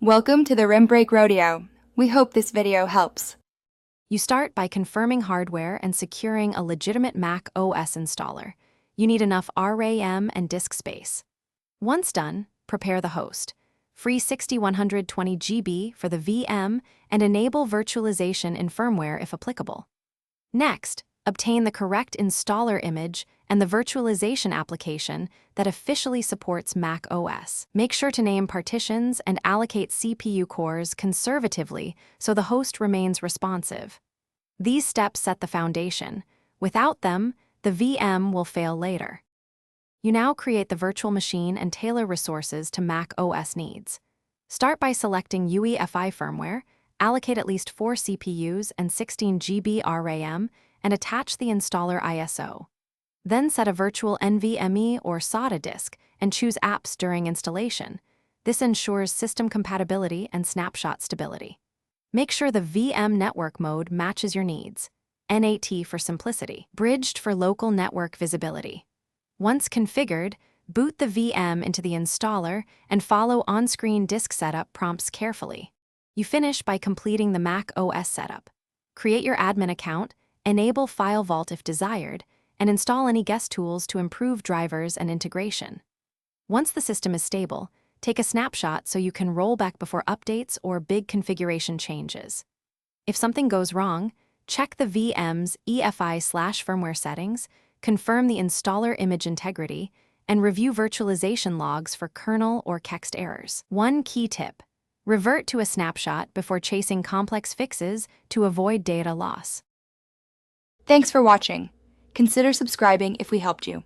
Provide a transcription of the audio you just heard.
Welcome to the Rim Break Rodeo. We hope this video helps. You start by confirming hardware and securing a legitimate Mac OS installer. You need enough RAM and disk space. Once done, prepare the host. Free 6120 GB for the VM and enable virtualization in firmware if applicable. Next, obtain the correct installer image and the virtualization application that officially supports Mac OS. Make sure to name partitions and allocate CPU cores conservatively so the host remains responsive. These steps set the foundation. Without them, the VM will fail later. You now create the virtual machine and tailor resources to Mac OS needs. Start by selecting UEFI firmware, allocate at least 4 CPUs and 16 GB RAM, and attach the installer ISO. Then set a virtual NVMe or SATA disk and choose apps during installation. This ensures system compatibility and snapshot stability. Make sure the VM network mode matches your needs. NAT for simplicity, bridged for local network visibility. Once configured, boot the VM into the installer and follow on-screen disk setup prompts carefully. You finish by completing the Mac OS setup. Create your admin account, enable File Vault if desired, and install any guest tools to improve drivers and integration. Once the system is stable, take a snapshot so you can roll back before updates or big configuration changes. If something goes wrong, check the VM's EFI/firmware settings, confirm the installer image integrity, and review virtualization logs for kernel or kext errors. One key tip: revert to a snapshot before chasing complex fixes to avoid data loss. Thanks for watching. Consider subscribing if we helped you.